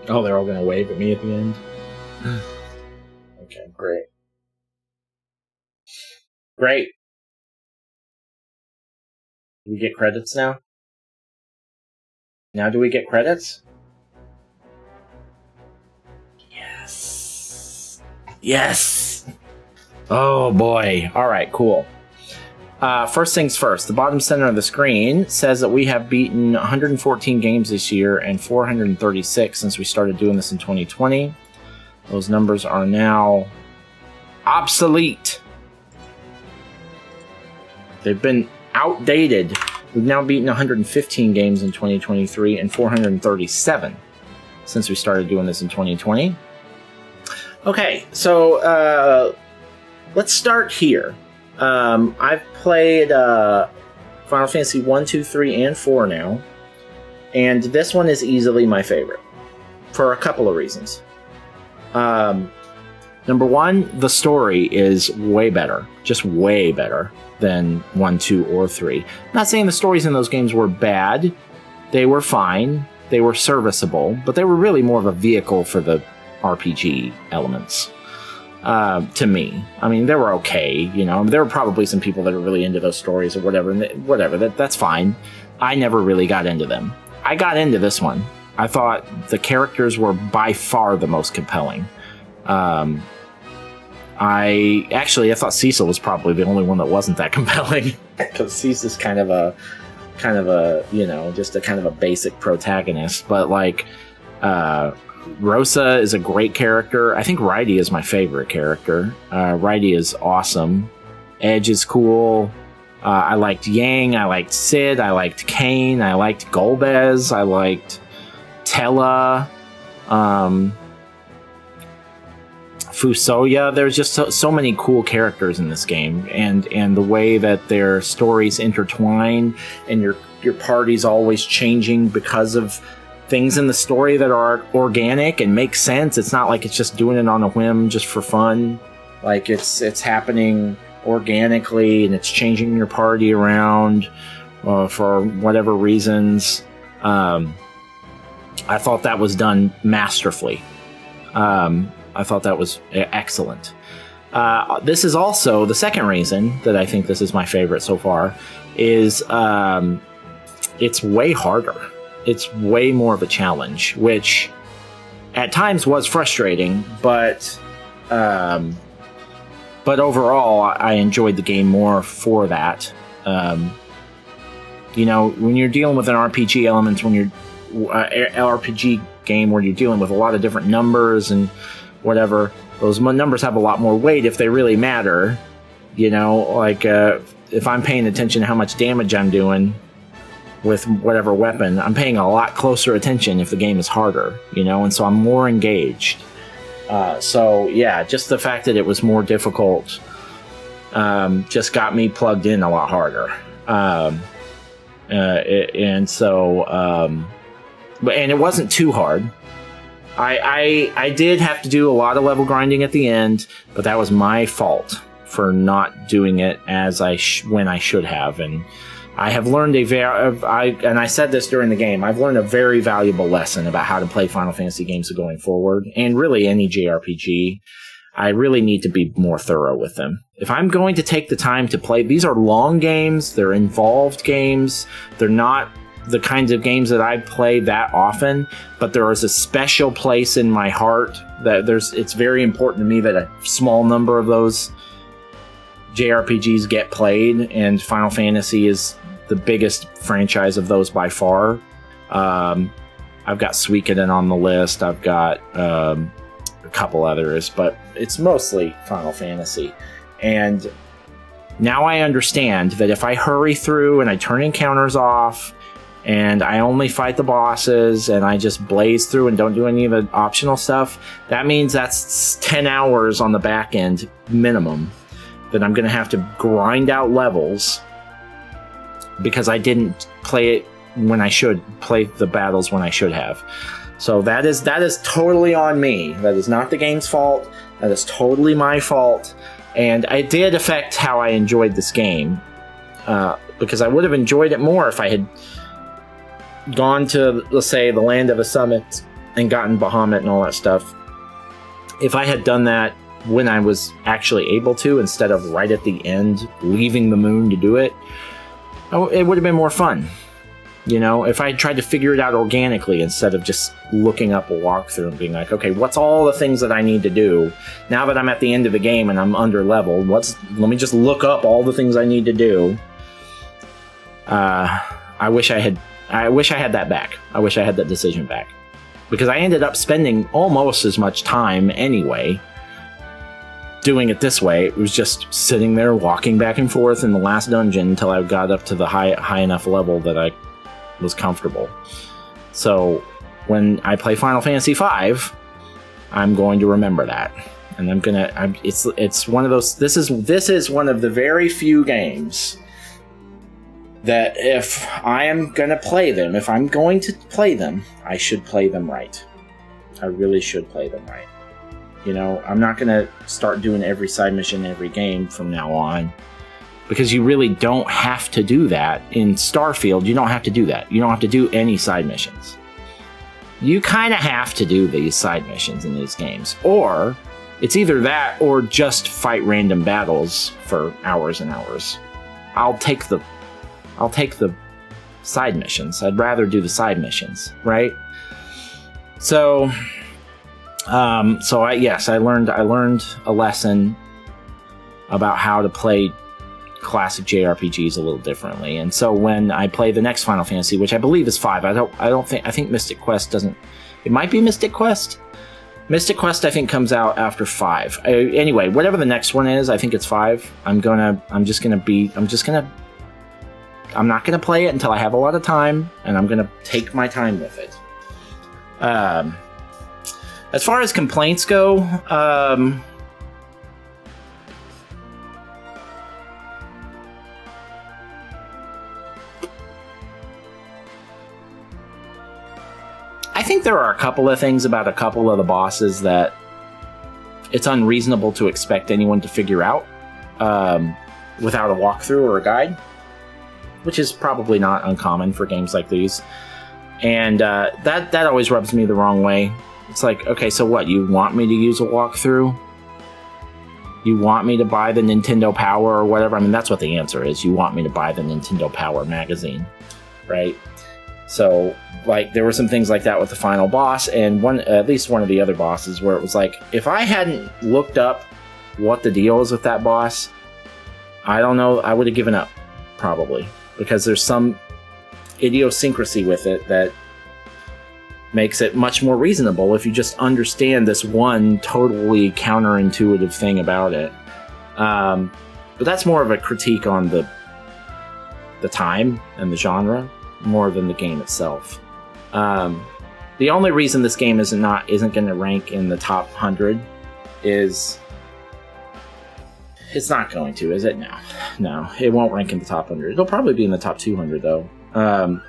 Oh, they're all going to wave at me at the end? Okay, great. Great. Do we get credits now? Now do we get credits? Yes. Yes! Oh boy. Alright, cool. First things first, the bottom center of the screen says that we have beaten 114 games this year and 436 since we started doing this in 2020. Those numbers are now obsolete. They've been outdated. We've now beaten 115 games in 2023 and 437 since we started doing this in 2020. Okay, so let's start here. I've played Final Fantasy 1, 2, 3, and 4 now, and this one is easily my favorite for a couple of reasons. Number one, the story is way better, just way better than 1, 2, or 3. I'm not saying the stories in those games were bad. They were fine. They were serviceable, but they were really more of a vehicle for the RPG elements. To me, I mean, they were okay, you know. There were probably some people that are really into those stories or whatever, and that's fine. I never really got into them. I got into this one. I thought the characters were by far the most compelling. I thought Cecil was probably the only one that wasn't that compelling, because Cecil's kind of a, you know, just a kind of a basic protagonist, but like, Rosa is a great character. I think Raidi is my favorite character. Raidi is awesome. Edge is cool. I liked Yang. I liked Cid. I liked Kane. I liked Golbez. I liked Tella. Fusoya. There's just so many cool characters in this game, and the way that their stories intertwine, and your party's always changing because of things in the story that are organic and make sense. It's not like it's just doing it on a whim just for fun. Like it's happening organically, and it's changing your party around for whatever reasons. I thought that was done masterfully. I thought that was excellent. This is also the second reason that I think this is my favorite so far, is it's way harder. It's way more of a challenge, which at times was frustrating, but overall I enjoyed the game more for that. You know, when you're dealing with an RPG element, when you're RPG game where you're dealing with a lot of different numbers and whatever, those numbers have a lot more weight if they really matter. You know, like if I'm paying attention to how much damage I'm doing with whatever weapon, I'm paying a lot closer attention if the game is harder, you know, and so I'm more engaged. So yeah, just the fact that it was more difficult just got me plugged in a lot harder. And it wasn't too hard. I did have to do a lot of level grinding at the end, but that was my fault for not doing it as when I should have. And I have learned and I said this during the game, I've learned a very valuable lesson about how to play Final Fantasy games going forward, and really any JRPG. I really need to be more thorough with them. If I'm going to take the time to play, these are long games, they're involved games, they're not the kinds of games that I play that often, but there is a special place in my heart that it's very important to me that a small number of those JRPGs get played, and Final Fantasy is the biggest franchise of those by far. I've got Suikoden on the list, I've got a couple others, but it's mostly Final Fantasy. And now I understand that if I hurry through and I turn encounters off and I only fight the bosses and I just blaze through and don't do any of the optional stuff, that means that's 10 hours on the back end minimum that I'm going to have to grind out levels because I didn't play it when I should, play the battles when I should have. So that is totally on me. That is not the game's fault. That is totally my fault. And it did affect how I enjoyed this game. Because I would have enjoyed it more if I had gone to, let's say, the Land of the Summit and gotten Bahamut and all that stuff. If I had done that when I was actually able to, instead of right at the end, leaving the moon to do it, it would have been more fun. You know, if I had tried to figure it out organically instead of just looking up a walkthrough and being like, okay, what's all the things that I need to do now that I'm at the end of the game and I'm under leveled? Let me just look up all the things I need to do. I wish I had that back. I wish I had that decision back, because I ended up spending almost as much time anyway doing it this way. It was just sitting there walking back and forth in the last dungeon until I got up to the high enough level that I was comfortable. So when I play Final Fantasy V, I'm going to remember that, and it's one of those. This is one of the very few games that if I am going to play them, if I'm going to play them, I should play them right. I really should play them right. You know, I'm not going to start doing every side mission in every game from now on, because you really don't have to do that. In Starfield, you don't have to do that. You don't have to do any side missions. You kind of have to do these side missions in these games. Or it's either that or just fight random battles for hours and hours. I'll take the side missions. I'd rather do the side missions, right? So I learned a lesson about how to play classic JRPGs a little differently. And so when I play the next Final Fantasy, which I believe is 5, I think Mystic Quest doesn't. It might be Mystic Quest. Mystic Quest, I think, comes out after 5. Anyway, whatever the next one is, I think it's 5. I'm not gonna play it until I have a lot of time, and I'm gonna take my time with it. As far as complaints go, I think there are a couple of things about a couple of the bosses that it's unreasonable to expect anyone to figure out without a walkthrough or a guide, which is probably not uncommon for games like these. And that always rubs me the wrong way. It's like, okay, so what? You want me to use a walkthrough? You want me to buy the Nintendo Power or whatever? I mean, that's what the answer is. You want me to buy the Nintendo Power magazine, right? So, like, there were some things like that with the final boss, and at least one of the other bosses, where it was like, if I hadn't looked up what the deal is with that boss, I don't know, I would have given up, probably. Because there's some idiosyncrasy with it that makes it much more reasonable if you just understand this one totally counterintuitive thing about it. But that's more of a critique on the time and the genre, more than the game itself. The only reason this game isn't going to rank in the top 100 is it's not going to, is it? No, it won't rank in the top 100. It'll probably be in the top 200 though. The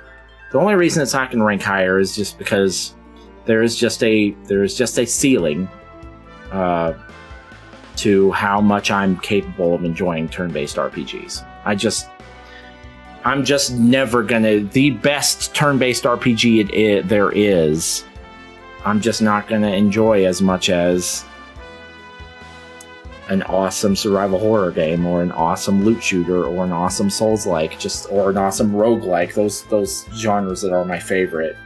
only reason it's not going to rank higher is just because there is just a ceiling to how much I'm capable of enjoying turn-based RPGs. I'm just never gonna, the best turn-based RPG there is, I'm just not gonna enjoy as much as an awesome survival horror game, or an awesome loot shooter, or an awesome Souls-like, or an awesome roguelike, those genres that are my favorite.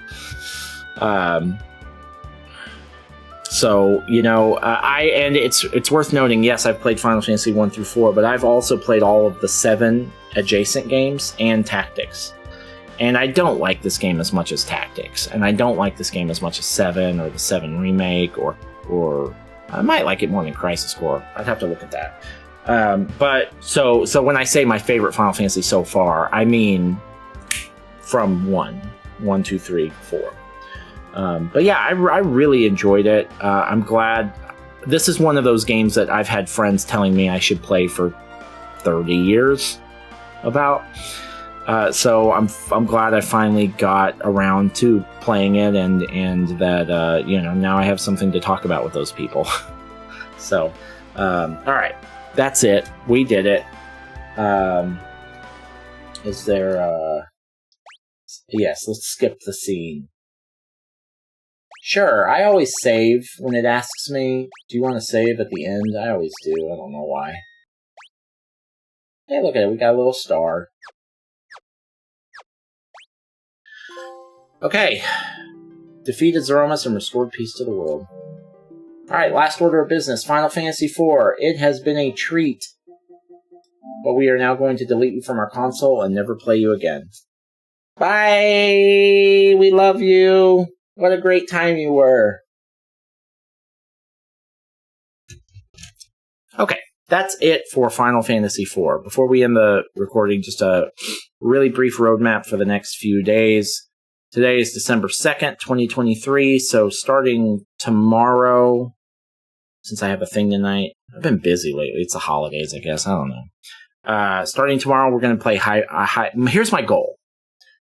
So, and it's worth noting, yes, I've played Final Fantasy 1 through 4, but I've also played all of the 7 adjacent games and Tactics. And I don't like this game as much as Tactics, and I don't like this game as much as 7 or the 7 remake, or I might like it more than Crisis Core. I'd have to look at that. But so when I say my favorite Final Fantasy so far, I mean from 1, 2, 3, 4. But yeah, I really enjoyed it. I'm glad. This is one of those games that I've had friends telling me I should play for 30 years about. So I'm glad I finally got around to playing it, and that now I have something to talk about with those people. So, all right, that's it. We did it. Is there? Yes, let's skip the scene. Sure, I always save when it asks me, do you want to save at the end? I always do, I don't know why. Hey, look at it, we got a little star. Okay. Defeated Zeromus and restored peace to the world. Alright, last order of business, Final Fantasy IV. It has been a treat. But we are now going to delete you from our console and never play you again. Bye! We love you! What a great time you were. Okay, that's it for Final Fantasy IV. Before we end the recording, just a really brief roadmap for the next few days. Today is December 2nd, 2023, so starting tomorrow, since I have a thing tonight, I've been busy lately. It's the holidays, I guess. I don't know. Starting tomorrow, we're going to play here's my goal.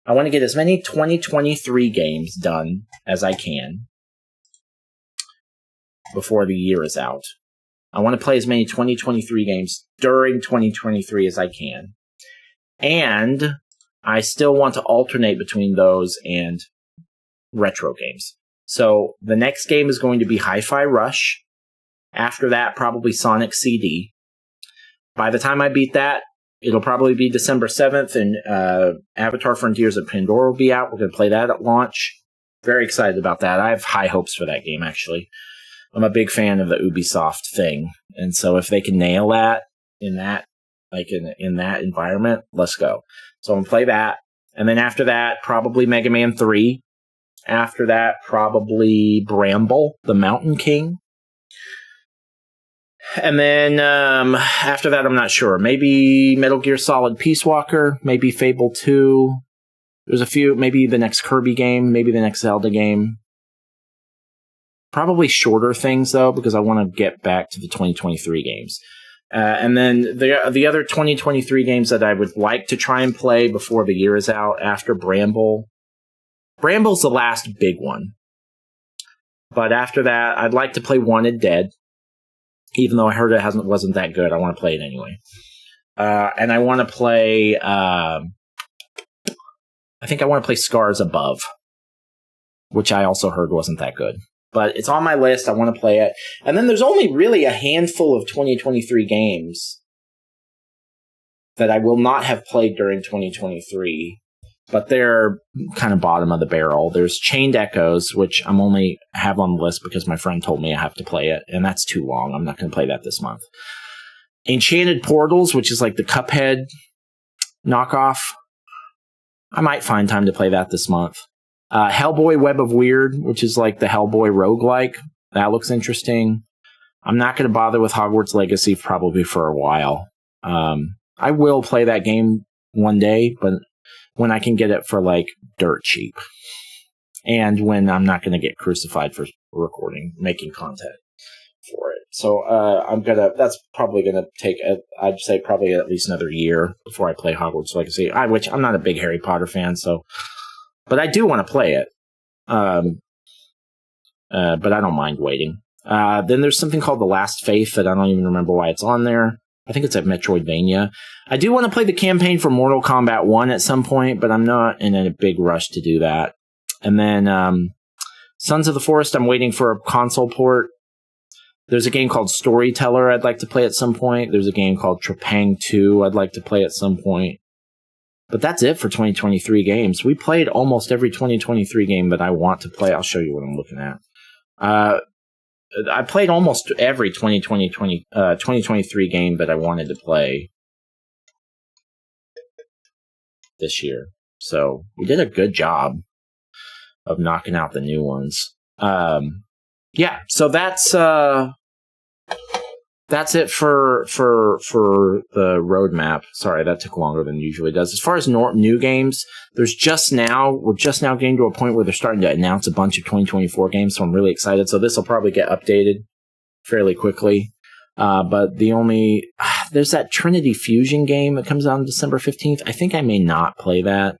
I want to get as many 2023 games done as I can before the year is out. I want to play as many 2023 games during 2023 as I can. And I still want to alternate between those and retro games. So the next game is going to be Hi-Fi Rush. After that, probably Sonic CD. By the time I beat that, it'll probably be December 7th, and Avatar Frontiers of Pandora will be out. We're going to play that at launch. Very excited about that. I have high hopes for that game, actually. I'm a big fan of the Ubisoft thing, and so if they can nail that in that environment, let's go. So I'm going to play that, and then after that, probably Mega Man 3. After that, probably Bramble, the Mountain King. And then after that, I'm not sure. Maybe Metal Gear Solid Peace Walker, maybe Fable 2. There's a few, maybe the next Kirby game, maybe the next Zelda game. Probably shorter things, though, because I want to get back to the 2023 games. And then the other 2023 games that I would like to try and play before the year is out after Bramble. Bramble's the last big one. But after that, I'd like to play Wanted Dead. Even though I heard it wasn't that good, I want to play it anyway. And I want to play... I think I want to play Scars Above, which I also heard wasn't that good. But it's on my list. I want to play it. And then there's only really a handful of 2023 games that I will not have played during 2023. But they're kind of bottom of the barrel. There's Chained Echoes, which I'm only have on the list because my friend told me I have to play it, and that's too long. I'm not going to play that this month. Enchanted Portals, which is like the Cuphead knockoff. I might find time to play that this month. Hellboy Web of Weird, which is like the Hellboy roguelike. That looks interesting. I'm not going to bother with Hogwarts Legacy probably for a while. I will play that game one day, but when I can get it for like dirt cheap. And when I'm not going to get crucified for making content for it. So that's probably gonna take I'd say probably at least another year before I play Hogwarts Legacy. Which I'm not a big Harry Potter fan, but I do want to play it. But I don't mind waiting. Then there's something called The Last Faith that I don't even remember why it's on there. I think it's at Metroidvania. I do want to play the campaign for Mortal Kombat 1 at some point, but I'm not in a big rush to do that. And then Sons of the Forest, I'm waiting for a console port. There's a game called Storyteller I'd like to play at some point. There's a game called Trepang 2 I'd like to play at some point. But that's it for 2023 games. We played almost every 2023 game that I want to play. I'll show you what I'm looking at. I played almost every 2023 game that I wanted to play this year. So we did a good job of knocking out the new ones. Yeah, so that's it for the roadmap. Sorry, that took longer than it usually does. As far as new games, we're just now getting to a point where they're starting to announce a bunch of 2024 games, so I'm really excited. So this will probably get updated fairly quickly. But there's that Trinity Fusion game that comes out on December 15th. I think I may not play that.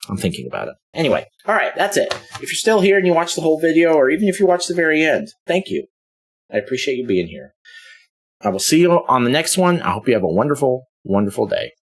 I'm thinking about it. Anyway, all right, that's it. If you're still here and you watch the whole video, or even if you watch the very end, thank you. I appreciate you being here. I will see you on the next one. I hope you have a wonderful, wonderful day.